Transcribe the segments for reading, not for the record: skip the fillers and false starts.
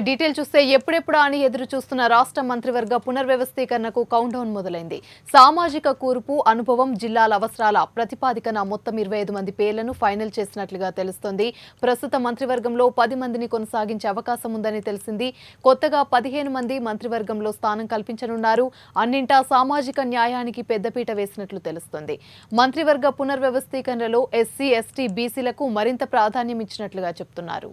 Detail చూస్తే ఎప్పుడెప్పుడా అని ఎదురు చూస్తున్న రాష్ట్ర మంత్రివర్గ పునర్వ్యవస్థీకరణకు కౌంట్ డౌన్ మొదలైంది. సామాజిక కూర్పు, అనుభవం, జిల్లాల అవసరాల ప్రతిపాదికన మొత్తం 25 మంది పేర్లను ఫైనల్ చేసినట్లుగా తెలుస్తోంది. ప్రస్తుత మంత్రివర్గంలో 10 మందిని కొనసాగించే అవకాశం ఉందని తెలిసింది. కొత్తగా 15 మంది మంత్రివర్గంలో స్థానం కల్పించనున్నారు. అన్నింటా సామాజిక న్యాయానికి పెద్దపీట వేసినట్లు తెలుస్తోంది. మంత్రివర్గ పునర్వ్యవస్థీకరణలో ఎస్సీ, ఎస్టీ, బీసీలకు మరింత ప్రాధాన్యం ఇచ్చినట్లుగా చెప్తున్నారు.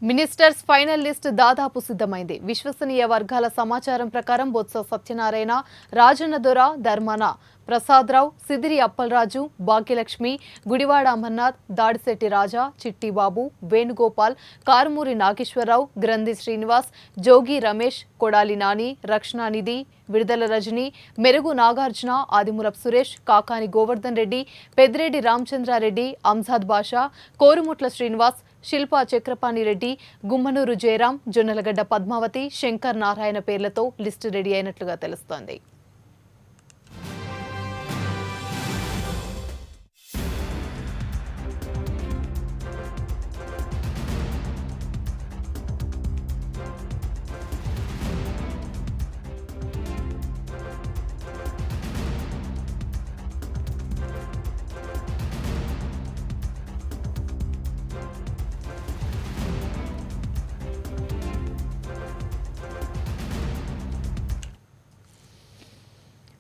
మినిస్టర్స్ ఫైనల్ లిస్ట్ దాదాపు సిద్ధమైంది. విశ్వసనీయ వర్గాల సమాచారం ప్రకారం బొత్స సత్యనారాయణ, రాజన్న దొర, ధర్మాన ప్రసాదరావు, సిదిరి అప్పలరాజు, భాగ్యలక్ష్మి, గుడివాడ అమర్నాథ్, దాడిశెట్టి రాజా, చిట్టిబాబు, వేణుగోపాల్, కారుమూరి నాగేశ్వరరావు, గ్రంథి శ్రీనివాస్, జోగి రమేష్, కొడాలి నాని, రక్షణానిధి, విడుదల రజని, మెరుగు నాగార్జున, ఆదిమూలపు సురేష్, కాకాని గోవర్ధన్ రెడ్డి, పెద్దిరెడ్డి రామచంద్రారెడ్డి, అంజాద్ బాషా, కోరుముట్ల శ్రీనివాస్, శిల్పా చక్రపాణి రెడ్డి, గుమ్మనూరు జయరాం, జొన్నలగడ్డ పద్మావతి, శంకర్ నారాయణ పేర్లతో లిస్టు రెడీ అయినట్లుగా తెలుస్తోంది.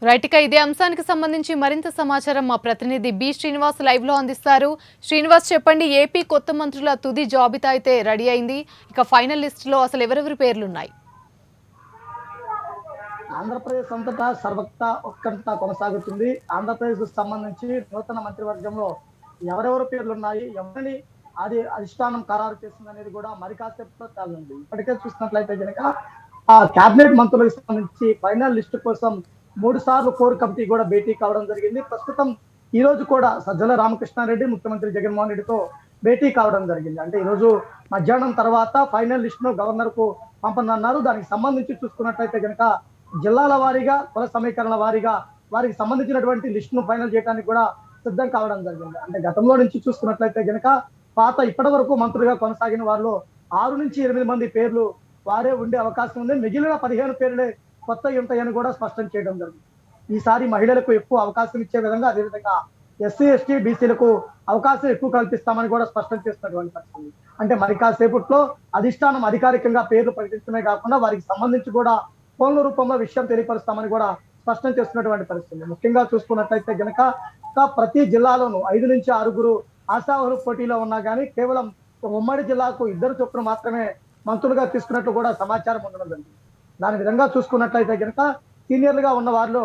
రైట్, ఇక ఇదే అంశానికి సంబంధించి మరింత సమాచారం మా ప్రతినిధి బి శ్రీనివాస్ లైవ్ లో అందిస్తారు. శ్రీనివాస్, చెప్పండి, ఏపీ కొత్త మంత్రుల తుది జాబితా అయితే రెడీ అయింది. ఇక ఫైనల్ లిస్ట్ లో అసలు ఎవరెవరి పేర్లున్నాయి? ఆంధ్రప్రదేశ్ అంతటా సర్వత్రా ఉత్కంఠ కొనసాగుతుంది. ఆంధ్రప్రదేశ్ కు సంబంధించి నూతన మంత్రివర్గంలో ఎవరెవరి పేర్లున్నాయి, ఎవరిని అధిష్టానం ఖరారు చేస్తుంది అనేది కూడా మరి కాసేపులో తేలనుంది. ఇప్పటికే చూసినట్లయితే కనుక ఆ కేబినెట్ మంత్రులకు సంబంధించి ఫైనల్ లిస్టు కోసం 3 సార్లు కోర్ కమిటీ కూడా భేటీ కావడం జరిగింది. ప్రస్తుతం ఈ రోజు కూడా సజ్జల రామకృష్ణారెడ్డి ముఖ్యమంత్రి జగన్మోహన్ రెడ్డితో భేటీ కావడం జరిగింది. అంటే ఈ రోజు మధ్యాహ్నం తర్వాత ఫైనల్ లిస్ట్ ను గవర్నర్ కు పంపనున్నారు. దానికి సంబంధించి చూసుకున్నట్లయితే కనుక జిల్లాల వారీగా, కుల సమీకరణ వారీగా వారికి సంబంధించినటువంటి లిస్ట్ ను ఫైనల్ చేయడానికి కూడా సిద్ధం కావడం జరిగింది. అంటే గతంలో నుంచి చూసుకున్నట్లయితే కనుక పాత ఇప్పటి వరకు మంత్రులుగా కొనసాగిన వారిలో 6 నుంచి 8 మంది పేర్లు వారే ఉండే అవకాశం ఉంది. మిగిలిన 15 పేర్లే కొత్త ఉంటాయని కూడా స్పష్టం చేయడం జరిగింది. ఈసారి మహిళలకు ఎక్కువ అవకాశం ఇచ్చే విధంగా, అదేవిధంగా ఎస్సీ, ఎస్టీ, బీసీలకు అవకాశం ఎక్కువ కల్పిస్తామని కూడా స్పష్టం చేస్తున్నటువంటి పరిస్థితి. అంటే మరి కాసేపట్లో అధిష్టానం అధికారికంగా పేర్లు ప్రకటించడమే కాకుండా వారికి సంబంధించి కూడా ఫోన్ల రూపంలో విషయం తెలియపరుస్తామని కూడా స్పష్టం చేస్తున్నటువంటి పరిస్థితి. ముఖ్యంగా చూసుకున్నట్లయితే కనుక ప్రతి జిల్లాలోనూ 5 నుంచి 6 ఆశావహులు పోటీలో ఉన్నా కానీ కేవలం ఉమ్మడి జిల్లాకు 2 చొప్పున మాత్రమే మంత్రులుగా తీసుకున్నట్లు కూడా సమాచారం ఉండడం జరిగింది. దాని విధంగా చూసుకున్నట్లయితే కనుక సీనియర్లుగా ఉన్న వారిలో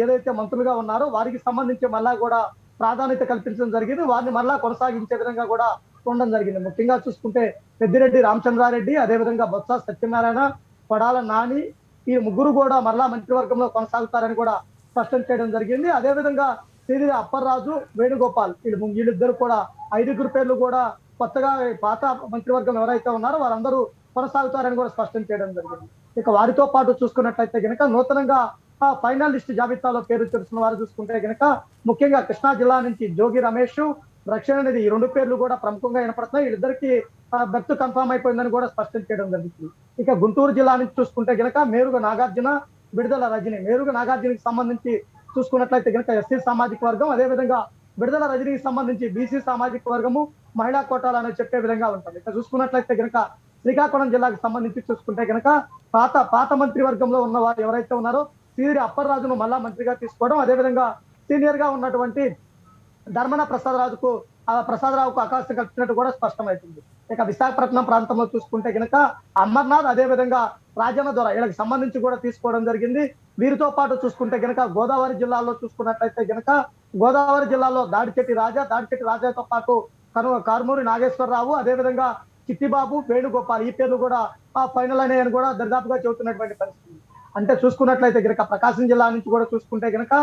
ఏదైతే మంత్రులుగా ఉన్నారో వారికి సంబంధించి మళ్ళా కూడా ప్రాధాన్యత కల్పించడం జరిగింది. వారిని మళ్ళా కొనసాగించే విధంగా కూడా ఉండడం జరిగింది. ముఖ్యంగా చూసుకుంటే పెద్దిరెడ్డి రామచంద్రారెడ్డి, అదేవిధంగా బొత్స సత్యనారాయణ, కొడాల నాని, ఈ ముగ్గురు కూడా మరలా మంత్రివర్గంలో కొనసాగుతారని కూడా స్పష్టం చేయడం జరిగింది. అదేవిధంగా సిరి అప్పలరాజు, వేణుగోపాల్, వీళ్ళిద్దరు కూడా 5 పేర్లు కూడా కొత్తగా పాత మంత్రివర్గం ఎవరైతే ఉన్నారో వారందరూ కొనసాగుతారని కూడా స్పష్టం చేయడం జరిగింది. ఇక వారితో పాటు చూసుకున్నట్లయితే కనుక నూతనంగా ఫైనల్ లిస్ట్ జాబితాలో పేరు చేస్తున్న వారు చూసుకుంటే కనుక ముఖ్యంగా కృష్ణా జిల్లా నుంచి జోగి రమేష్, రక్షణానిధి, ఈ 2 పేర్లు కూడా ప్రముఖంగా వినపడుతున్నాయి. వీళ్ళిద్దరికి బెర్త్ కన్ఫర్మ్ అయిపోయిందని కూడా స్పష్టం చేయడం జరిగింది. ఇక గుంటూరు జిల్లా నుంచి చూసుకుంటే కనుక మేరుగ నాగార్జున, విడుదల రజని. మేరుగ నాగార్జునకి సంబంధించి చూసుకున్నట్లయితే కనుక ఎస్సీ సామాజిక వర్గం, అదేవిధంగా విడుదల రజనీకి సంబంధించి బీసీ సామాజిక వర్గము, మహిళా కోటాలు అనేది చెప్పే విధంగా ఉంటుంది. ఇక చూసుకున్నట్లయితే కనుక శ్రీకాకుళం జిల్లాకు సంబంధించి చూసుకుంటే కనుక పాత మంత్రి వర్గంలో ఉన్న వారు ఎవరైతే ఉన్నారో సిరి అప్పలరాజును మళ్ళా మంత్రిగా తీసుకోవడం, అదేవిధంగా సీనియర్ గా ఉన్నటువంటి ధర్మన ప్రసాదరావుకు అవకాశం కల్పించినట్టు కూడా స్పష్టమవుతుంది. ఇక విశాఖపట్నం ప్రాంతంలో చూసుకుంటే కనుక అమర్నాథ్, అదేవిధంగా రాజన్న దొర, వీళ్ళకి సంబంధించి కూడా తీసుకోవడం జరిగింది. వీరితో పాటు చూసుకుంటే కనుక గోదావరి జిల్లాలో చూసుకున్నట్లయితే కనుక గోదావరి జిల్లాలో దాడిశెట్టి రాజాతో పాటు కారుమూరి నాగేశ్వరరావు, అదేవిధంగా చిట్టిబాబు, వేణుగోపాల్, ఈ పేర్లు కూడా ఫైనల్ అయినాయని కూడా దర్దాపుగా చెబుతున్నటువంటి పరిస్థితి. అంటే చూసుకున్నట్లయితే కనుక ప్రకాశం జిల్లా నుంచి కూడా చూసుకుంటే కనుక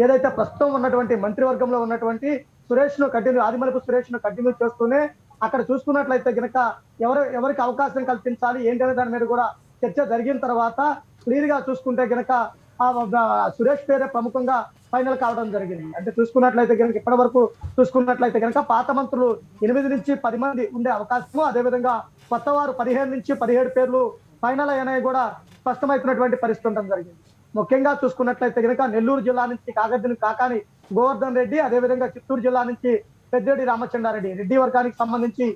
ఏదైతే ప్రస్తుతం ఉన్నటువంటి మంత్రివర్గంలో ఉన్నటువంటి ఆదిమూలపు సురేష్ ను కంటిన్యూ చేస్తూనే అక్కడ చూసుకున్నట్లయితే కనుక ఎవరికి అవకాశం కల్పించాలి ఏంటనే దాని మీద కూడా చర్చ జరిగిన తర్వాత క్లియర్ గా చూసుకుంటే కనుక సురేష్ పేరే ప్రముఖంగా ఫైనల్ కావడం జరిగింది. అంటే చూసుకున్నట్లయితే కనుక ఇప్పటి వరకు చూసుకున్నట్లయితే కనుక పాత మంత్రులు 8 నుంచి 10 మంది ఉండే అవకాశము, అదేవిధంగా కొత్త వారు 15 నుంచి 17 పేర్లు ఫైనల్ అయినవి కూడా స్పష్టమవుతున్నటువంటి పరిస్థితి ఉండడం జరిగింది. ముఖ్యంగా చూసుకున్నట్లయితే కనుక నెల్లూరు జిల్లా నుంచి కాకాని గోవర్ధన్ రెడ్డి, అదేవిధంగా చిత్తూరు జిల్లా నుంచి పెద్దిరెడ్డి రామచంద్రారెడ్డి రెడ్డి వర్గానికి సంబంధించి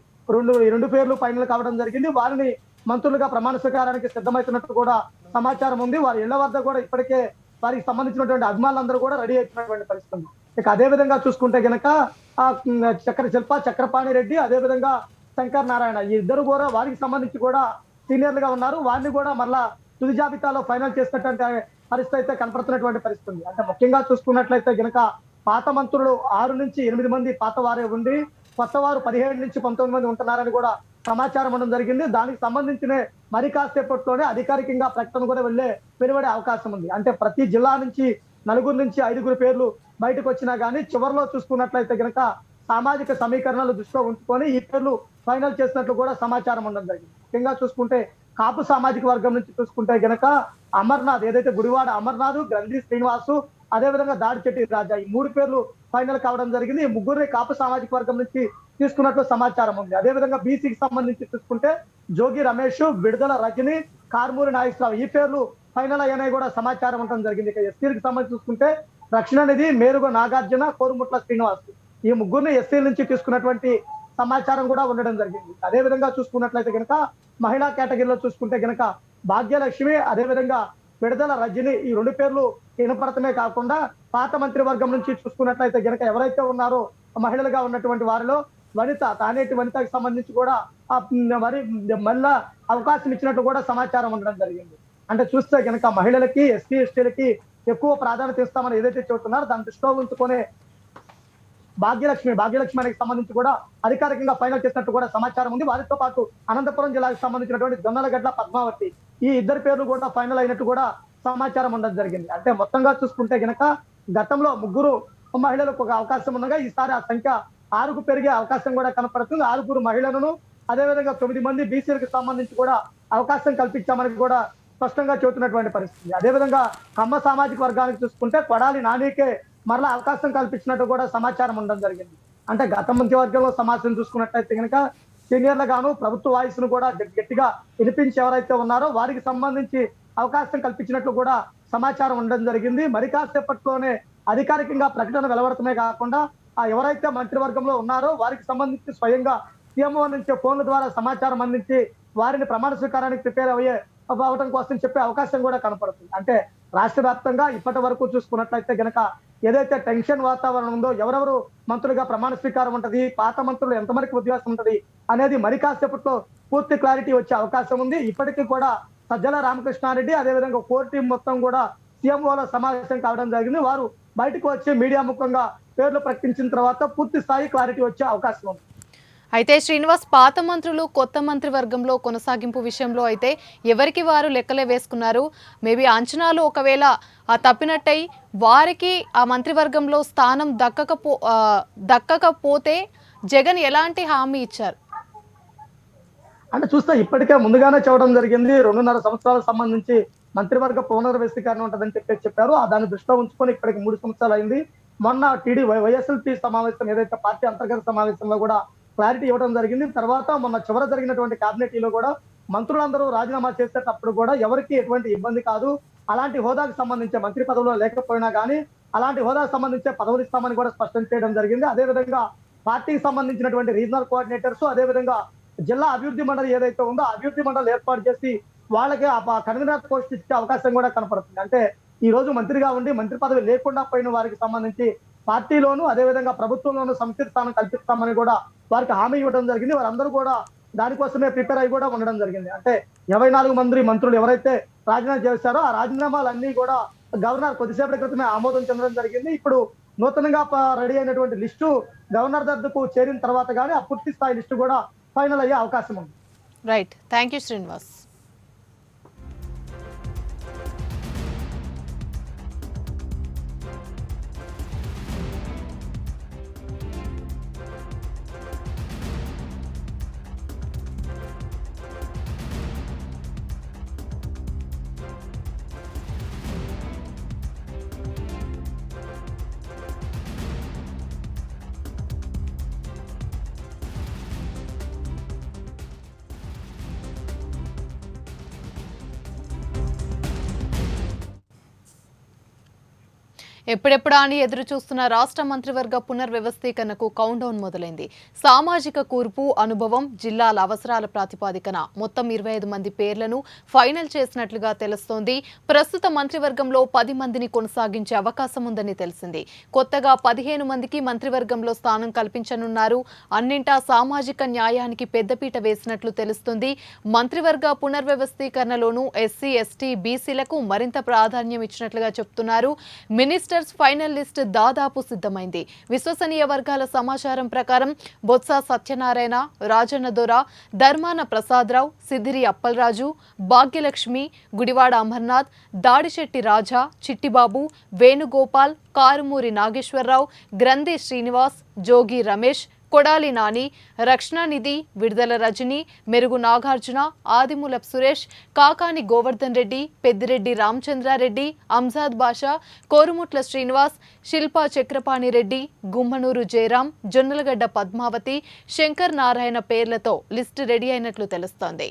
రెండు పేర్లు ఫైనల్ కావడం జరిగింది. వారిని మంత్రులుగా ప్రమాణ స్వీకారానికి సిద్ధమవుతున్నట్టు కూడా సమాచారం ఉంది. వారి ఇళ్ల వద్ద కూడా ఇప్పటికే వారికి సంబంధించినటువంటి అభిమానులందరూ కూడా రెడీ అవుతున్నటువంటి పరిస్థితి ఉంది. ఇక అదే విధంగా చూసుకుంటే గనక చక్రపాణి రెడ్డి, అదే విధంగా శంకర్ నారాయణ, ఈ ఇద్దరు కూడా వారికి సంబంధించి కూడా సీనియర్లుగా ఉన్నారు. వారిని కూడా మళ్ళా తుది జాబితాలో ఫైనల్ చేసినటువంటి పరిస్థితి అయితే కనపడుతున్నటువంటి పరిస్థితి ఉంది. అంటే ముఖ్యంగా చూసుకున్నట్లయితే గనక పాత మంత్రులు 6 నుంచి 8 మంది పాత వారే ఉండి కొత్త వారు 17 నుంచి 19 మంది ఉంటున్నారని కూడా సమాచారం ఉండడం జరిగింది. దానికి సంబంధించిన మరి కాసేపట్లోనే అధికారికంగా ప్రకటన కూడా వెలువడే అవకాశం ఉంది. అంటే ప్రతి జిల్లా నుంచి 4 నుంచి 5 పేర్లు బయటకు వచ్చినా గానీ చివరిలో చూసుకున్నట్లయితే గనక సామాజిక సమీకరణలు దృష్టిలో ఉంచుకొని ఈ పేర్లు ఫైనల్ చేసినట్లు కూడా సమాచారం ఉండడం జరిగింది. ముఖ్యంగా చూసుకుంటే కాపు సామాజిక వర్గం నుంచి చూసుకుంటే గనక అమర్నాథ్, ఏదైతే గుడివాడ అమర్నాథ్, గ్రంథి శ్రీనివాసు, అదేవిధంగా దాడిచెట్టి రాజా, ఈ 3 పేర్లు ఫైనల్ కావడం జరిగింది. ఈ ముగ్గురిని కాపు సామాజిక వర్గం నుంచి తీసుకున్నట్లు సమాచారం ఉంది. అదేవిధంగా బీసీకి సంబంధించి చూసుకుంటే జోగి రమేష్, విడుదల రజని, కార్మూరి నాగేశ్వరరావు, ఈ పేర్లు ఫైనల్ అయ్యాయి కూడా సమాచారం ఉండడం జరిగింది. ఇక ఎస్సీలకు సంబంధించి చూసుకుంటే రక్షణ నిధి, మేరుగ నాగార్జున, కోరుముట్ల శ్రీనివాస్, ఈ ముగ్గురిని ఎస్సీల నుంచి తీసుకున్నటువంటి సమాచారం కూడా ఉండడం జరిగింది. అదే విధంగా చూసుకున్నట్లయితే కనుక మహిళా కేటగిరీలో చూసుకుంటే కనుక భాగ్యలక్ష్మి, అదేవిధంగా విడుదల రజని, ఈ 2 పేర్లు వినపడటమే కాకుండా పాత మంత్రి వర్గం నుంచి చూసుకున్నట్లయితే కనుక ఎవరైతే ఉన్నారో మహిళలుగా ఉన్నటువంటి వారిలో తానేటి వనితకి సంబంధించి కూడా మరి మళ్ళా అవకాశం ఇచ్చినట్టు కూడా సమాచారం ఉండడం జరిగింది. అంటే చూస్తే కనుక మహిళలకి, ఎస్సీ ఎస్టీలకి ఎక్కువ ప్రాధాన్యత ఇస్తామని ఏదైతే చెబుతున్నారో దాన్ని దృష్టిలో ఉంచుకునే భాగ్యలక్ష్మికి సంబంధించి కూడా అధికారికంగా ఫైనల్ చేసినట్టు కూడా సమాచారం ఉంది. వారితో పాటు అనంతపురం జిల్లాకు సంబంధించినటువంటి జొన్నలగడ్డ పద్మావతి, ఈ 2 పేర్లు కూడా ఫైనల్ అయినట్టు కూడా సమాచారం ఉండడం జరిగింది. అంటే మొత్తంగా చూసుకుంటే గనక గతంలో 3 మహిళలకు ఒక అవకాశం ఉండగా ఈసారి ఆ సంఖ్య 6కు పెరిగే అవకాశం కూడా కనపడుతుంది. 6 మహిళలను, అదేవిధంగా 9 మంది బీసీలకు సంబంధించి కూడా అవకాశం కల్పించామని కూడా స్పష్టంగా చెబుతున్నటువంటి పరిస్థితి. అదేవిధంగా కమ్మ సామాజిక వర్గానికి చూసుకుంటే కొడాలి నానికే మరలా అవకాశం కల్పించినట్టు కూడా సమాచారం ఉండడం జరిగింది. అంటే గత మంత్రివర్గంలో సమాచారం చూసుకున్నట్లయితే కనుక సీనియర్లుగాను ప్రభుత్వ వాయిస్ ను కూడా గట్టిగా వినిపించి ఎవరైతే ఉన్నారో వారికి సంబంధించి అవకాశం కల్పించినట్లు కూడా సమాచారం ఉండడం జరిగింది. మరి కాసేపట్లోనే అధికారికంగా ప్రకటన వెలువడటమే కాకుండా ఎవరైతే మంత్రివర్గంలో ఉన్నారో వారికి సంబంధించి స్వయంగా సీఎంఓ నుంచి ఫోన్ల ద్వారా సమాచారం అందించి వారిని ప్రమాణ స్వీకారానికి ప్రిపేర్ అవ్వడం కోసం చెప్పే అవకాశం కూడా కనపడుతుంది. అంటే రాష్ట్ర వ్యాప్తంగా ఇప్పటి వరకు చూసుకున్నట్లయితే గనక ఏదైతే టెన్షన్ వాతావరణం ఉందో, ఎవరెవరు మంత్రులుగా ప్రమాణ స్వీకారం ఉంటది, పాత మంత్రులు ఎంతమందికి ఉద్యోగం ఉంటది అనేది మరి కాసేపట్లో పూర్తి క్లారిటీ వచ్చే అవకాశం ఉంది. ఇప్పటికీ కూడా సజ్జల రామకృష్ణారెడ్డి, అదేవిధంగా కోర్ టీం మొత్తం కూడా సీఎంఓల సమావేశం కావడం జరిగింది. వారు బయటకు వచ్చి మీడియా ముఖంగా పేర్లు ప్రకటించిన తర్వాత పూర్తి స్థాయి క్లారిటీ వచ్చే అవకాశం ఉంది. అయితే శ్రీనివాస్, పాత మంత్రులు కొత్త మంత్రివర్గంలో కొనసాగింపు విషయంలో అయితే ఎవరికి వారు లెక్కలే వేసుకున్నారు. మేబీ అంచనాలు ఒకవేళ తప్పినట్టయి వారికి ఆ మంత్రివర్గంలో స్థానం దక్కకపోతే జగన్ ఎలాంటి హామీ ఇచ్చారు? అంటే చూస్తే ఇప్పటికే ముందుగానే చెప్పడం జరిగింది. 2.5 సంవత్సరాలకు సంబంధించి మంత్రివర్గ పునర్వ్యవస్థీకరణ ఉంటుందని చెప్పారు. దాన్ని దృష్టిలో ఉంచుకొని ఇప్పటికి 3 సంవత్సరాలు అయింది. మొన్న వైఎస్ఎల్పీ సమావేశం, ఏదైతే పార్టీ అంతర్గత సమావేశంలో కూడా క్లారిటీ ఇవ్వడం జరిగింది. తర్వాత మొన్న చివర జరిగినటువంటి కేబినెట్లో కూడా మంత్రులందరూ రాజీనామా చేసేటప్పుడు కూడా ఎవరికి ఎటువంటి ఇబ్బంది కాదు, అలాంటి హోదాకు సంబంధించే మంత్రి పదవులు లేకపోయినా కానీ అలాంటి హోదాకు సంబంధించే పదవులు ఇస్తామని కూడా స్పష్టం చేయడం జరిగింది. అదేవిధంగా పార్టీకి సంబంధించినటువంటి రీజనల్ కోఆర్డినేటర్స్, అదేవిధంగా జిల్లా అభివృద్ధి మండలి ఏదైతే ఉందో అభివృద్ధి మండలి ఏర్పాటు చేసి వాళ్ళకి కన్వీనర్ పోస్ట్ ఇచ్చే అవకాశం కూడా కనపడుతుంది. అంటే ఈ రోజు మంత్రిగా ఉండి మంత్రి పదవి లేకుండా పోయిన వారికి సంబంధించి పార్టీలోను, అదేవిధంగా ప్రభుత్వంలోనూ సమితి స్థానం కల్పిస్తామని కూడా వారికి హామీ ఇవ్వడం జరిగింది. వారందరూ కూడా దానికోసమే ప్రిపేర్ అయి కూడా ఉండడం జరిగింది. అంటే 24 మంది మంత్రులు ఎవరైతే రాజీనామా చేశారో ఆ రాజీనామాలన్నీ కూడా గవర్నర్ కొద్దిసేపటి క్రితమే ఆమోదం చెందడం జరిగింది. ఇప్పుడు నూతనంగా రెడీ అయినటువంటి లిస్టు గవర్నర్ దద్దకు చేరిన తర్వాత కానీ ఆ పూర్తి స్థాయి లిస్టు కూడా ఫైనల్ అయ్యే అవకాశం ఉంది. Right, thank you Srinivas. ఎప్పుడెప్పుడా అని ఎదురు చూస్తున్న రాష్ట్ర మంత్రివర్గ పునర్వ్యవస్థీకరణకు కౌంట్ డౌన్ మొదలైంది. సామాజిక కూర్పు, అనుభవం, జిల్లాల అవసరాల ప్రాతిపదికన మొత్తం 25 మంది పేర్లను ఫైనల్ చేసినట్లుగా తెలుస్తోంది. ప్రస్తుత మంత్రివర్గంలో 10 మందిని కొనసాగించే అవకాశం ఉందని తెలిసింది. కొత్తగా 15 మందికి మంత్రివర్గంలో స్థానం కల్పించనున్నారు. అన్నింటా సామాజిక న్యాయానికి పెద్దపీట వేసినట్లు తెలుస్తుంది. మంత్రివర్గ పునర్వ్యవస్థీకరణలోనూ ఎస్సీ, ఎస్టీ, బీసీలకు మరింత ప్రాధాన్యం ఇచ్చినట్లుగా చెప్తున్నారు. మినిస్టర్స్ ఫైనల్ లిస్ట్ దాదాపు సిద్ధమైంది. విశ్వసనీయ వర్గాల సమాచారం ప్రకారం బొత్స సత్యనారాయణ, రాజన్న దొర, ధర్మాన ప్రసాదరావు, సిదిరి అప్పలరాజు, భాగ్యలక్ష్మి, గుడివాడ అమర్నాథ్, దాడిశెట్టి రాజా, చిట్టిబాబు, వేణుగోపాల్, కారుమూరి నాగేశ్వరరావు, గ్రంథి శ్రీనివాస్, జోగి రమేష్, కొడాలి నాని, రక్షణానిధి, విడుదల రజని, మెరుగు నాగార్జున, ఆదిమూలపు సురేష్, కాకాని గోవర్ధన్ రెడ్డి, పెద్దిరెడ్డి రామచంద్రారెడ్డి, అంజాద్ బాషా, కోరుముట్ల శ్రీనివాస్, శిల్పా చక్రపాణి రెడ్డి, గుమ్మనూరు జయరాం, జొన్నలగడ్డ పద్మావతి, శంకర్ నారాయణ పేర్లతో లిస్టు రెడీ అయినట్లు తెలుస్తోంది.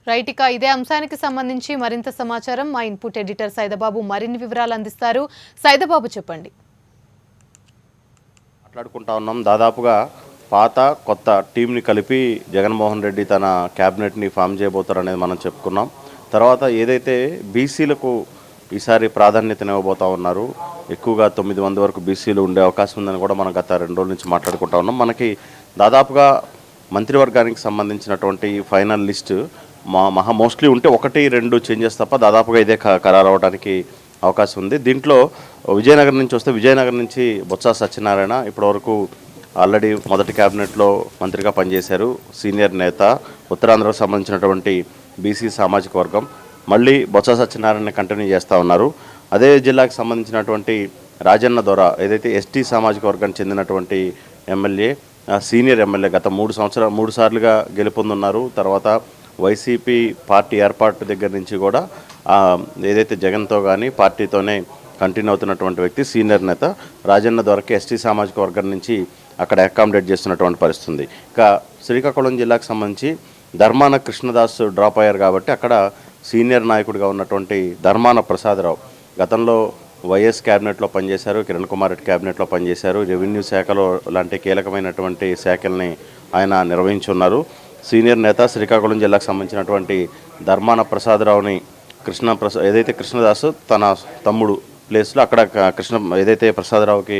రైట్, ఇక ఇదే అంశానికి సంబంధించి మరింత సమాచారం మా ఇన్పుట్ ఎడిటర్ సైదబాబు మరిన్ని వివరాలు అందిస్తారు. సైదబాబు చెప్పండి. మాట్లాడుకుంటా ఉన్నాం. దాదాపుగా పాత కొత్త టీంని కలిపి జగన్మోహన్ రెడ్డి తన క్యాబినెట్ని ఫామ్ చేయబోతారు అనేది మనం చెప్పుకున్నాం. తర్వాత ఏదైతే బీసీలకు ఈసారి ప్రాధాన్యతనివ్వబోతా ఉన్నారు, ఎక్కువగా 9 మంది వరకు బీసీలు ఉండే అవకాశం ఉందని కూడా మనం గత 2 రోజుల నుంచి మాట్లాడుకుంటా ఉన్నాం. మనకి దాదాపుగా మంత్రివర్గానికి సంబంధించినటువంటి ఫైనల్ లిస్టు మోస్ట్లీ ఉంటే 1-2 చేంజెస్ తప్ప దాదాపుగా ఇదే ఖరారు అవడానికి అవకాశం ఉంది. దీంట్లో విజయనగరం నుంచి వస్తే విజయనగరం నుంచి బొత్స సత్యనారాయణ ఇప్పటివరకు ఆల్రెడీ మొదటి క్యాబినెట్లో మంత్రిగా పనిచేశారు. సీనియర్ నేత, ఉత్తరాంధ్రకు సంబంధించినటువంటి బీసీ సామాజిక వర్గం మళ్ళీ బొత్స సత్యనారాయణ కంటిన్యూ చేస్తూ ఉన్నారు. అదే జిల్లాకు సంబంధించినటువంటి రాజన్న దొర ఏదైతే ఎస్టీ సామాజిక వర్గానికి చెందినటువంటి ఎమ్మెల్యే, సీనియర్ ఎమ్మెల్యే, గత 3 సార్లుగా గెలుపొందున్నారు. తర్వాత వైసీపీ పార్టీ ఏర్పాటు దగ్గర నుంచి కూడా ఏదైతే జగన్తో కానీ పార్టీతోనే కంటిన్యూ అవుతున్నటువంటి వ్యక్తి, సీనియర్ నేత రాజన్న దొరకి ఎస్టీ సామాజిక వర్గం నుంచి అక్కడ అకామిడేట్ చేస్తున్నటువంటి పరిస్థితి ఉంది. ఇక శ్రీకాకుళం జిల్లాకు సంబంధించి ధర్మాన కృష్ణదాస్ డ్రాప్ అయ్యారు కాబట్టి అక్కడ సీనియర్ నాయకుడిగా ఉన్నటువంటి ధర్మాన ప్రసాదరావు గతంలో వైఎస్ క్యాబినెట్లో పనిచేశారు, కిరణ్ కుమార్ రెడ్డి క్యాబినెట్లో పనిచేశారు, రెవెన్యూ శాఖలో లాంటి కీలకమైనటువంటి శాఖల్ని ఆయన నిర్వహించున్నారు. సీనియర్ నేత శ్రీకాకుళం జిల్లాకు సంబంధించినటువంటి ధర్మాన ప్రసాదరావుని ఏదైతే కృష్ణదాస్ తన తమ్ముడు ప్లేస్లో అక్కడ ఏదైతే ప్రసాదరావుకి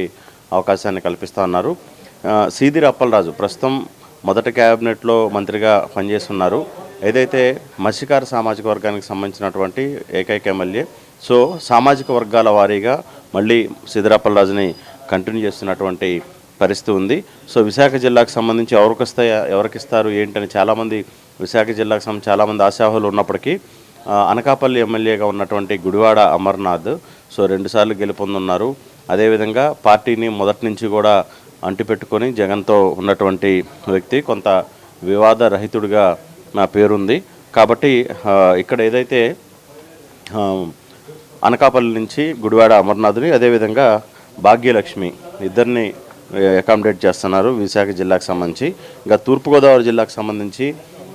అవకాశాన్ని కల్పిస్తూ ఉన్నారు. సిదిరి అప్పలరాజు ప్రస్తుతం మొదటి క్యాబినెట్లో మంత్రిగా పనిచేస్తున్నారు. ఏదైతే మత్స్యకార సామాజిక వర్గానికి సంబంధించినటువంటి ఏకైక ఎమ్మెల్యే. సో సామాజిక వర్గాల వారీగా మళ్ళీ సిదిరి అప్పలరాజుని కంటిన్యూ చేస్తున్నటువంటి పరిస్థితి ఉంది. సో విశాఖ జిల్లాకు సంబంధించి ఎవరికిస్తారు ఏంటని చాలామంది విశాఖ జిల్లాకు సంబంధించి చాలామంది ఆశావాహులు ఉన్నప్పటికీ అనకాపల్లి ఎమ్మెల్యేగా ఉన్నటువంటి గుడివాడ అమర్నాథ్ 2 సార్లు గెలుపొందున్నారు. అదేవిధంగా పార్టీని మొదటి నుంచి కూడా అంటిపెట్టుకొని జగన్తో ఉన్నటువంటి వ్యక్తి, కొంత వివాద రహితుడిగా నా పేరుంది. కాబట్టి ఇక్కడ ఏదైతే అనకాపల్లి నుంచి గుడివాడ అమర్నాథ్ని, అదేవిధంగా భాగ్యలక్ష్మి ఇద్దరిని అకామిడేట్ చేస్తున్నారు విశాఖ జిల్లాకు సంబంధించి. ఇంకా తూర్పుగోదావరి జిల్లాకు సంబంధించి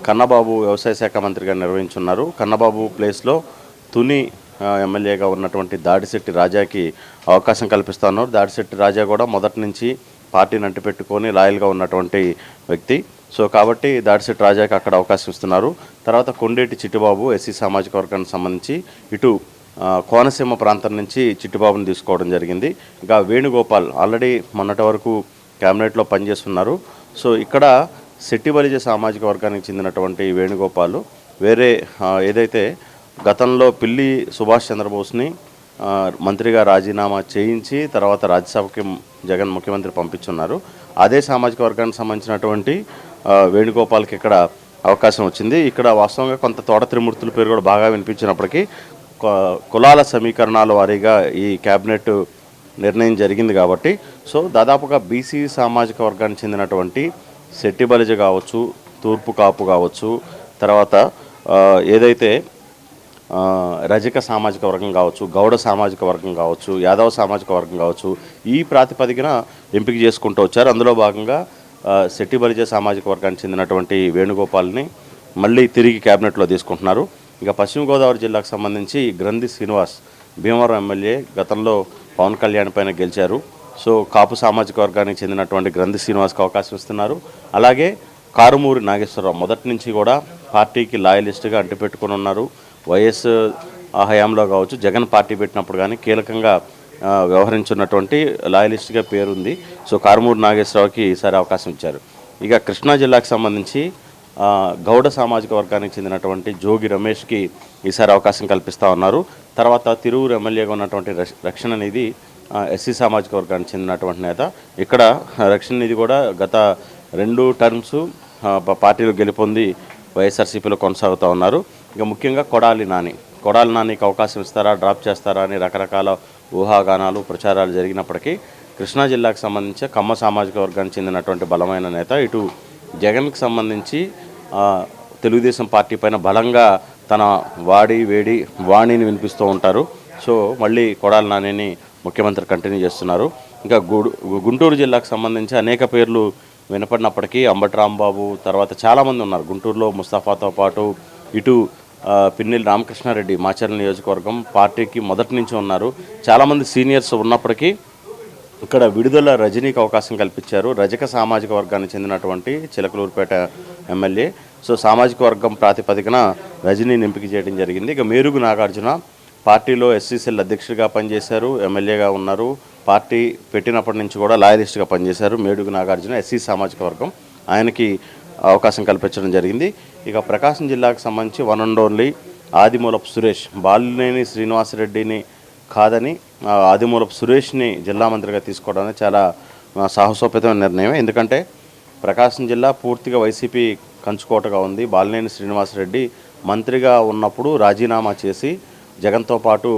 కన్నబాబు వ్యవసాయ శాఖ మంత్రిగా నిర్వహించున్నారు. కన్నబాబు ప్లేస్లో తుని ఎమ్మెల్యేగా ఉన్నటువంటి దాడిశెట్టి రాజాకి అవకాశం కల్పిస్తున్నారు. దాడిశెట్టి రాజా కూడా మొదటి నుంచి పార్టీని అంటిపెట్టుకొని లాయల్గా ఉన్నటువంటి వ్యక్తి. సో కాబట్టి దాడిశెట్టి రాజాకి అక్కడ అవకాశం ఇస్తున్నారు. తర్వాత కొండేటి చిట్టిబాబు ఎస్సీ సామాజిక వర్గానికి సంబంధించి, ఇటు కోనసీమ ప్రాంతం నుంచి చిట్టిబాబుని తీసుకోవడం జరిగింది. ఇంకా వేణుగోపాల్ ఆల్రెడీ మొన్నటి వరకు క్యాబినెట్లో పనిచేస్తున్నారు. సో ఇక్కడ శెట్టి బలిజ సామాజిక వర్గానికి చెందినటువంటి వేణుగోపాల్ వేరే ఏదైతే గతంలో పిల్లి సుభాష్ చంద్రబోస్ని మంత్రిగా రాజీనామా చేయించి తర్వాత రాజ్యసభకి జగన్ ముఖ్యమంత్రి పంపించున్నారు. అదే సామాజిక వర్గానికి సంబంధించినటువంటి వేణుగోపాల్కి ఇక్కడ అవకాశం వచ్చింది. ఇక్కడ వాస్తవంగా కొంత తోట త్రిమూర్తుల పేరు కూడా బాగా వినిపించినప్పటికీ కులాల సమీకరణాల వారీగా ఈ క్యాబినెట్ నిర్ణయం జరిగింది కాబట్టి సో దాదాపుగా బీసీ సామాజిక వర్గానికి చెందినటువంటి శెట్టి బలిజ కావచ్చు, తూర్పు కాపు కావచ్చు, తర్వాత ఏదైతే రజక సామాజిక వర్గం కావచ్చు, గౌడ సామాజిక వర్గం కావచ్చు, యాదవ సామాజిక వర్గం కావచ్చు, ఈ ప్రాతిపదికన ఎంపిక చేసుకుంటూ వచ్చారు. అందులో భాగంగా శెట్టి బలిజ సామాజిక వర్గానికి చెందినటువంటి వేణుగోపాల్ని మళ్ళీ తిరిగి క్యాబినెట్లో తీసుకుంటున్నారు. ఇక పశ్చిమ గోదావరి జిల్లాకు సంబంధించి గ్రంథి శ్రీనివాస్ భీమవరం ఎమ్మెల్యే గతంలో పవన్ కళ్యాణ్ పైన గెలిచారు. సో కాపు సామాజిక వర్గానికి చెందినటువంటి గ్రంథి శ్రీనివాస్కి అవకాశం ఇస్తున్నారు. అలాగే కారుమూరి నాగేశ్వరరావు మొదటి నుంచి కూడా పార్టీకి లాయలిస్ట్గా అంటిపెట్టుకుని ఉన్నారు. వైఎస్ హయాంలో కావచ్చు, జగన్ పార్టీ పెట్టినప్పుడు కానీ కీలకంగా వ్యవహరించున్నటువంటి లాయలిస్ట్గా పేరుంది. సో కారుమూరి నాగేశ్వరరావుకి ఈసారి అవకాశం ఇచ్చారు. ఇక కృష్ణా జిల్లాకు సంబంధించి గౌడ సామాజిక వర్గానికి చెందినటువంటి జోగి రమేష్కి ఈసారి అవకాశం కల్పిస్తూ ఉన్నారు. తర్వాత తిరువురు ఎమ్మెల్యేగా ఉన్నటువంటి రక్షణ నిధి ఎస్సీ సామాజిక వర్గానికి చెందినటువంటి నేత. ఇక్కడ రక్షణ నిధి కూడా గత 2 టర్మ్స్ పార్టీలో గెలుపొంది వైఎస్ఆర్సీపీలో కొనసాగుతూ ఉన్నారు. ఇక ముఖ్యంగా కొడాలి నానికి అవకాశం ఇస్తారా, డ్రాప్ చేస్తారా అని రకరకాల ఊహాగానాలు ప్రచారాలు జరిగినప్పటికీ కృష్ణా జిల్లాకు సంబంధించి కమ్మ సామాజిక వర్గానికి చెందినటువంటి బలమైన నేత. ఇటు జగన్కి సంబంధించి తెలుగుదేశం పార్టీ పైన బలంగా తన వేడి వాణిని వినిపిస్తూ ఉంటారు. సో మళ్ళీ కొడాలి నానిని ముఖ్యమంత్రి కంటిన్యూ చేస్తున్నారు. ఇంకా గుంటూరు జిల్లాకు సంబంధించి అనేక పేర్లు వినపడినప్పటికీ అంబటి రాంబాబు తర్వాత చాలామంది ఉన్నారు. గుంటూరులో ముస్తఫాతో పాటు ఇటు పిన్నెల్లి రామకృష్ణారెడ్డి మాచర్ల నియోజకవర్గం పార్టీకి మొదటి నుంచి ఉన్నారు. చాలామంది సీనియర్స్ ఉన్నప్పటికీ ఇక్కడ విడుదల రజనీకి అవకాశం కల్పించారు. రజక సామాజిక వర్గానికి చెందినటువంటి చిలకలూరుపేట ఎమ్మెల్యే. సో సామాజిక వర్గం ప్రాతిపదికన రజనీని ఎంపిక చేయడం జరిగింది. ఇక మేరుగు నాగార్జున పార్టీలో ఎస్సీసీఎల్ అధ్యక్షుడిగా పనిచేశారు, ఎమ్మెల్యేగా ఉన్నారు. పార్టీ పెట్టినప్పటి నుంచి కూడా లాయలిస్ట్గా పనిచేశారు. మేరుగు నాగార్జున ఎస్సీ సామాజిక వర్గం, ఆయనకి అవకాశం కల్పించడం జరిగింది. ఇక ప్రకాశం జిల్లాకు సంబంధించి one and only Adimulapu Suresh, Balineni శ్రీనివాసరెడ్డిని కాదని ఆదిమూలపు సురేష్ని జిల్లా మంత్రిగా తీసుకోవడానికి చాలా సాహసోపేతమైన నిర్ణయం. ఎందుకంటే ప్రకాశం జిల్లా పూర్తిగా వైసీపీ కంచుకోటగా ఉంది. బాలినేని శ్రీనివాసరెడ్డి మంత్రిగా ఉన్నప్పుడు రాజీనామా చేసి జగన్తో పాటు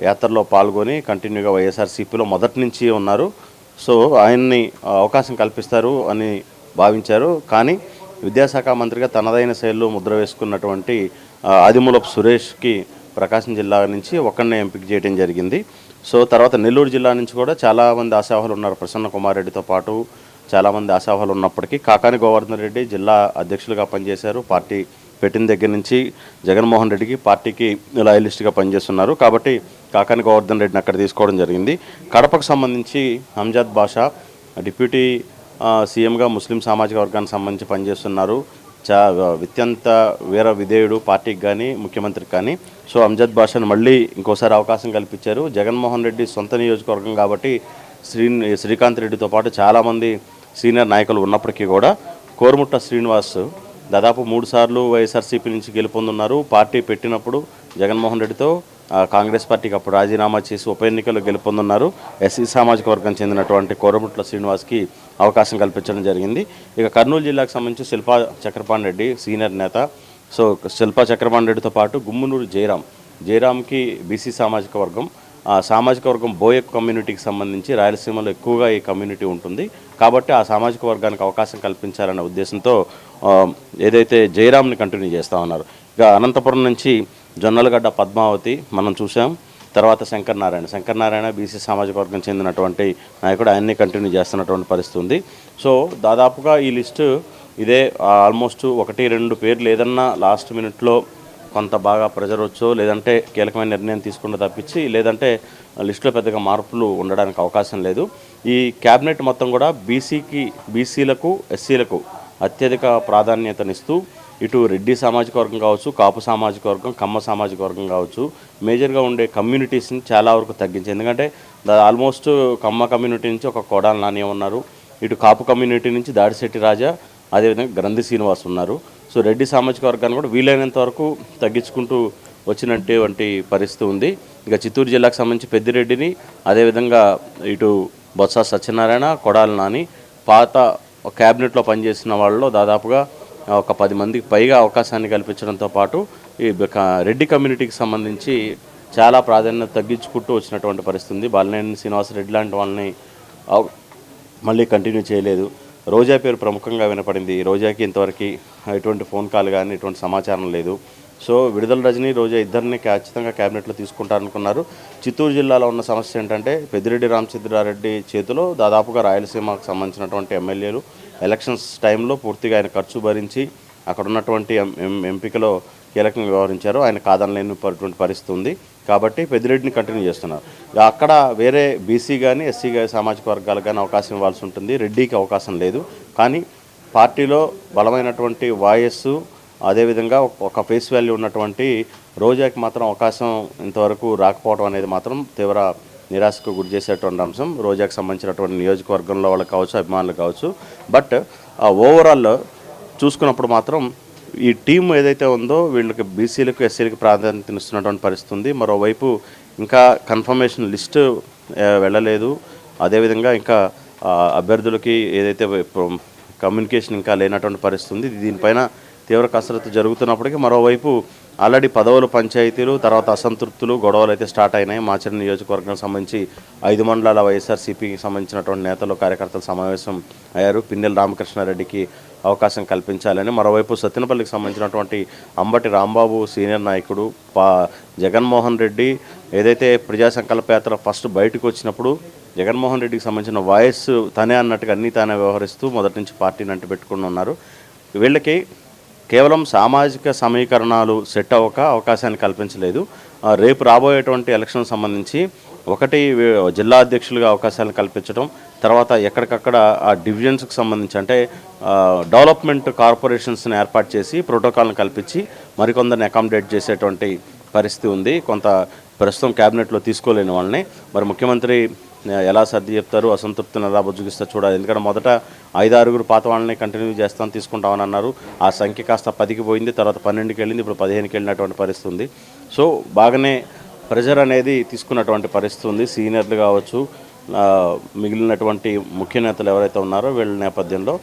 యాత్రలో పాల్గొని కంటిన్యూగా వైఎస్ఆర్సీపీలో మొదటి నుంచి ఉన్నారు. సో ఆయన్ని అవకాశం కల్పిస్తారు అని భావించారు. కానీ విద్యాశాఖ మంత్రిగా తనదైన శైలిలో ముద్ర వేసుకున్నటువంటి ఆదిమూలపు సురేష్కి ప్రకాశం జిల్లా నుంచి ఒక్కడనే ఎంపిక చేయడం జరిగింది. సో తర్వాత నెల్లూరు జిల్లా నుంచి కూడా చాలామంది ఆశావాహులు ఉన్నారు. ప్రసన్న కుమార్ రెడ్డితో పాటు చాలామంది ఆశావాహులు ఉన్నప్పటికీ కాకాని గోవర్ధన్ రెడ్డి జిల్లా అధ్యక్షులుగా పనిచేశారు. పార్టీ పెట్టిన దగ్గర నుంచి జగన్మోహన్ రెడ్డికి పార్టీకి లాయలిస్ట్గా పనిచేస్తున్నారు. కాబట్టి కాకాని గోవర్ధన్ రెడ్డిని అక్కడ తీసుకోవడం జరిగింది. కడపకు సంబంధించి అంజద్ బాషా డిప్యూటీ సీఎంగా ముస్లిం సామాజిక వర్గానికి సంబంధించి పనిచేస్తున్నారు. అత్యంత వీర విధేయుడు పార్టీకి కానీ ముఖ్యమంత్రికి కానీ. సో అంజద్ బాషాను మళ్ళీ ఇంకోసారి అవకాశం కల్పించారు. జగన్మోహన్ రెడ్డి సొంత నియోజకవర్గం కాబట్టి శ్రీకాంత్ రెడ్డితో పాటు చాలామంది సీనియర్ నాయకులు ఉన్నప్పటికీ కూడా కోరుముట్ల శ్రీనివాస్ దాదాపు 3 సార్లు వైఎస్ఆర్సీపీ నుంచి గెలుపొందున్నారు. పార్టీ పెట్టినప్పుడు జగన్మోహన్ రెడ్డితో కాంగ్రెస్ పార్టీకి అప్పుడు రాజీనామా చేసి ఉప ఎన్నికల్లో గెలుపొందున్నారు. ఎస్సీ సామాజిక వర్గం చెందినటువంటి కోరుముట్ల శ్రీనివాస్కి అవకాశం కల్పించడం జరిగింది. ఇక కర్నూలు జిల్లాకు సంబంధించి శిల్పా చక్రపాణి రెడ్డి సీనియర్ నేత. సో శిల్పా చక్రపాణి రెడ్డితో పాటు గుమ్మనూరు జయరామ్కి బీసీ సామాజిక వర్గం, సామాజిక వర్గం బోయ కమ్యూనిటీకి సంబంధించి రాయలసీమలో ఎక్కువగా ఈ కమ్యూనిటీ ఉంటుంది కాబట్టి ఆ సామాజిక వర్గానికి అవకాశం కల్పించాలనే ఉద్దేశంతో ఏదైతే జయరామ్ని కంటిన్యూ చేస్తూ ఉన్నారు. ఇక అనంతపురం నుంచి జొన్నలగడ్డ పద్మావతి మనం చూసాం. తర్వాత శంకర్ నారాయణ బీసీ సామాజిక వర్గం చెందినటువంటి నాయకుడు, ఆయన్ని కంటిన్యూ చేస్తున్నటువంటి పరిస్థితి ఉంది. సో దాదాపుగా ఈ లిస్టు ఇదే. ఆల్మోస్ట్ 1-2 పేర్లు ఏదన్నా లాస్ట్ మినిట్లో కొంత బాగా ప్రెజర్ వచ్చో లేదంటే కీలకమైన నిర్ణయం తీసుకుంటే తప్పించి లేదంటే లిస్టులో పెద్దగా మార్పులు ఉండడానికి అవకాశం లేదు. ఈ క్యాబినెట్ మొత్తం కూడా బీసీలకు ఎస్సీలకు అత్యధిక ప్రాధాన్యతనిస్తూ ఇటు రెడ్డి సామాజిక వర్గం కావచ్చు, కాపు సామాజిక వర్గం, కమ్మ సామాజిక వర్గం కావచ్చు, మేజర్గా ఉండే కమ్యూనిటీస్ని చాలా వరకు తగ్గించింది. ఎందుకంటే ఆల్మోస్ట్ కమ్మ కమ్యూనిటీ నుంచి ఒక కొడాలి నాని ఉన్నారు, ఇటు కాపు కమ్యూనిటీ నుంచి దాడిశెట్టి రాజా, అదేవిధంగా గ్రంథి శ్రీనివాస్ ఉన్నారు. సో రెడ్డి సామాజిక వర్గాన్ని కూడా వీలైనంత వరకు తగ్గించుకుంటూ వచ్చినటువంటి పరిస్థితి ఉంది. ఇక చిత్తూరు జిల్లాకు సంబంధించి పెద్దిరెడ్డిని, అదేవిధంగా ఇటు బొత్స సత్యనారాయణ, కొడాలి నాని, పాత క్యాబినెట్లో పనిచేసిన వాళ్ళలో దాదాపుగా ఒక 10 మందికి పైగా అవకాశాన్ని కల్పించడంతో పాటు ఈ రెడ్డి కమ్యూనిటీకి సంబంధించి చాలా ప్రాధాన్యత తగ్గించుకుంటూ వచ్చినటువంటి పరిస్థితి ఉంది. బాలినేని శ్రీనివాసరెడ్డి లాంటి వాళ్ళని మళ్ళీ కంటిన్యూ చేయలేదు. రోజా పేరు ప్రముఖంగా వినపడింది. రోజాకి ఇంతవరకు ఎటువంటి ఫోన్ కాల్ కానీ ఎటువంటి సమాచారం లేదు. సో విడుదల రజని, రోజా ఇద్దరిని ఖచ్చితంగా క్యాబినెట్లో తీసుకుంటారనుకున్నారు. చిత్తూరు జిల్లాలో ఉన్న సమస్య ఏంటంటే పెద్దిరెడ్డి రామచంద్రారెడ్డి చేతిలో దాదాపుగా రాయలసీమకు సంబంధించినటువంటి ఎమ్మెల్యేలు ఎలక్షన్స్ టైంలో పూర్తిగా ఆయన ఖర్చు భరించి అక్కడ ఉన్నటువంటి ఎంపికలో కీలకంగా వ్యవహరించారు. ఆయన కాదనలేనటువంటి పరిస్థితి ఉంది. కాబట్టి పెద్దిరెడ్డిని కంటిన్యూ చేస్తున్నారు. అక్కడ వేరే బీసీ కానీ ఎస్సీ సామాజిక వర్గాలకు కానీ అవకాశం ఇవ్వాల్సి ఉంటుంది. రెడ్డికి అవకాశం లేదు. కానీ పార్టీలో బలమైనటువంటి వాయస్సు, అదేవిధంగా ఒక ఫేస్ వాల్యూ ఉన్నటువంటి రోజాకి మాత్రం అవకాశం ఇంతవరకు రాకపోవడం అనేది మాత్రం తీవ్ర నిరాశకు గురి చేసేటువంటి అంశం. రోజాకి సంబంధించినటువంటి నియోజకవర్గంలో వాళ్ళకి కావచ్చు, అభిమానులు కావచ్చు. బట్ ఓవరాల్ చూసుకున్నప్పుడు మాత్రం ఈ టీం ఏదైతే ఉందో వీళ్ళకి బీసీలకు, ఎస్సీలకు ప్రాధాన్యతనిస్తున్నటువంటి పరిస్థితి ఉంది. మరోవైపు ఇంకా కన్ఫర్మేషన్ లిస్టు వెళ్ళలేదు. అదేవిధంగా ఇంకా అభ్యర్థులకి ఏదైతే కమ్యూనికేషన్ ఇంకా లేనటువంటి పరిస్థితి ఉంది. దీనిపైన తీవ్ర కసరత్తు జరుగుతున్నప్పటికీ మరోవైపు ఆల్రెడీ పదవులు, పంచాయతీలు, తర్వాత అసంతృప్తులు, గొడవలు అయితే స్టార్ట్ అయినాయి. మాచర్ల నియోజకవర్గానికి సంబంధించి 5 మండలాల వైఎస్ఆర్సీపీకి సంబంధించినటువంటి నేతలు, కార్యకర్తలు సమావేశం అయ్యారు. పిన్నెల రామకృష్ణారెడ్డికి అవకాశం కల్పించాలని. మరోవైపు సత్తెనపల్లికి సంబంధించినటువంటి అంబటి రాంబాబు సీనియర్ నాయకుడు, జగన్మోహన్ రెడ్డి ఏదైతే ప్రజా సంకల్పయాత్ర ఫస్ట్ బయటకు వచ్చినప్పుడు జగన్మోహన్ రెడ్డికి సంబంధించిన వాయిస్ తనే అన్నట్టుగా అన్నీ తానే వ్యవహరిస్తూ మొదటి నుంచి పార్టీని అంటిపెట్టుకుని ఉన్నారు. వీళ్ళకి కేవలం సామాజిక సమీకరణాలు సెట్ అవ్వక అవకాశాన్ని కల్పించలేదు. రేపు రాబోయేటువంటి ఎలక్షన్ సంబంధించి ఒకటి జిల్లా అధ్యక్షులుగా అవకాశాలను కల్పించడం, తర్వాత ఎక్కడికక్కడ ఆ డివిజన్స్కి సంబంధించి అంటే డెవలప్మెంట్ కార్పొరేషన్స్ని ఏర్పాటు చేసి ప్రోటోకాల్ని కల్పించి మరికొందరిని అకామిడేట్ చేసేటువంటి పరిస్థితి ఉంది. కొంత ప్రస్తుతం క్యాబినెట్లో తీసుకోలేని వాళ్ళని మరి ముఖ్యమంత్రి ఎలా సర్ది చెప్తారు, అసంతృప్తిని ఎలా బుజ్జగిస్తారు చూడాలి. ఎందుకంటే మొదట 5-6 పాత వాళ్ళని కంటిన్యూ చేస్తాను, తీసుకుంటామని అన్నారు. ఆ సంఖ్య కాస్త 10కి పోయింది, తర్వాత 12కి వెళ్ళింది, ఇప్పుడు 15కి వెళ్ళినటువంటి పరిస్థితి ఉంది. సో బాగానే ప్రెజర్ అనేది తీసుకున్నటువంటి పరిస్థితి ఉంది. సీనియర్లు కావచ్చు, మిగిలినటువంటి ముఖ్య నేతలు ఎవరైతే ఉన్నారో వీళ్ళ నేపథ్యంలో.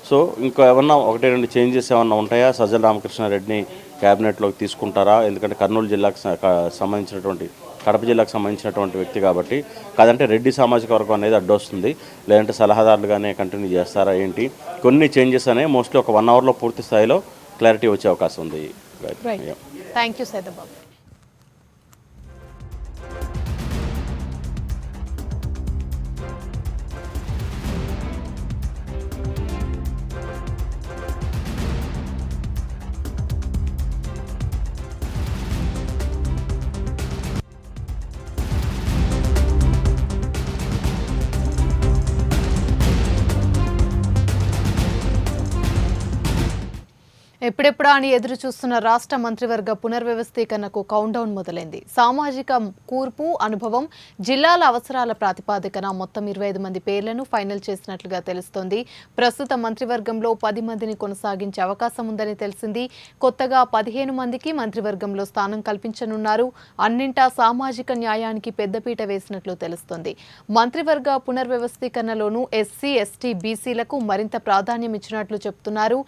సో ఇంకా ఏమన్నా 1-2 చేంజెస్ ఏమన్నా ఉంటాయా? సజ్జల రామకృష్ణారెడ్డిని క్యాబినెట్లోకి తీసుకుంటారా? ఎందుకంటే కర్నూలు జిల్లాకు సంబంధించినటువంటి, కడప జిల్లాకు సంబంధించినటువంటి వ్యక్తి కాబట్టి. కాదంటే రెడ్డి సామాజిక వర్గం అనేది అడ్డొస్తుంది, లేదంటే సలహాదారులుగానే కంటిన్యూ చేస్తారా ఏంటి? కొన్ని చేంజెస్ అనేవి మోస్ట్లీ ఒక 1 అవర్లో పూర్తి స్థాయిలో క్లారిటీ వచ్చే అవకాశం ఉంది. Thank you Saidababu. ఎప్పుడెప్పుడా అని ఎదురు చూస్తున్న రాష్ట్ర మంత్రివర్గ పునర్వ్యవస్థీకరణకు కౌంటౌన్ మొదలైంది. సామాజిక కూర్పు అనుభవం, జిల్లాల అవసరాల ప్రాతిపాదికన మొత్తం 25 మంది పేర్లను ఫైనల్ చేసినట్లుగా తెలుస్తోంది. ప్రస్తుత మంత్రివర్గంలో 10 మందిని కొనసాగించే అవకాశం ఉందని తెలిసింది. కొత్తగా 15 మందికి మంత్రివర్గంలో స్థానం కల్పించనున్నారు. అన్నింటా సామాజిక న్యాయానికి పెద్దపీట వేసినట్లు తెలుస్తోంది. మంత్రివర్గ పునర్వ్యవస్థీకరణలోనూ ఎస్సీ, ఎస్టీ, బీసీలకు మరింత ప్రాధాన్యం ఇచ్చినట్లు చెబుతున్నారు.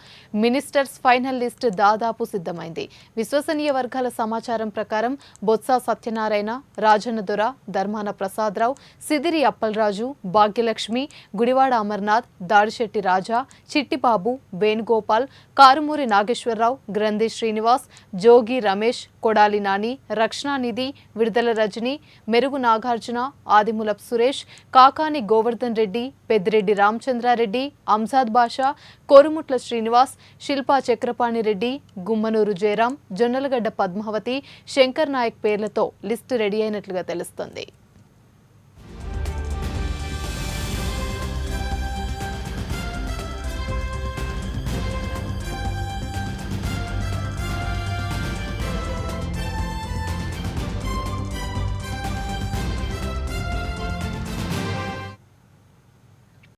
మినిస్టర్స్ ఫైనల్ లిస్ట్ దాదాపు సిద్ధమైంది. విశ్వసనీయ వర్గాల సమాచారం ప్రకారం బొత్స సత్యనారాయణ, రాజన్నదొర, ధర్మాన ప్రసాదరావు, సిదిరి అప్పలరాజు, భాగ్యలక్ష్మి, గుడివాడ అమర్నాథ్, దాడిశెట్టి రాజా, చిట్టిబాబు, వేణుగోపాల్, కారుమూరి నాగేశ్వరరావు, గ్రంథి శ్రీనివాస్, జోగి రమేష్, కొడాలి నాని, రక్షణానిధి, విడుదల రజని, మెరుగు నాగార్జున, ఆదిమూలపు సురేష్, కాకాని గోవర్ధన్ రెడ్డి, పెద్దిరెడ్డి రామచంద్రారెడ్డి, అంజాద్ బాషా, కోరుముట్ల శ్రీనివాస్, శిల్పా చక్రపాణి రెడ్డి, గుమ్మనూరు జయరాం, జొన్నలగడ్డ పద్మావతి, శంకర్ నాయక్ పేర్లతో లిస్టు రెడీ అయినట్లుగా తెలుస్తోంది.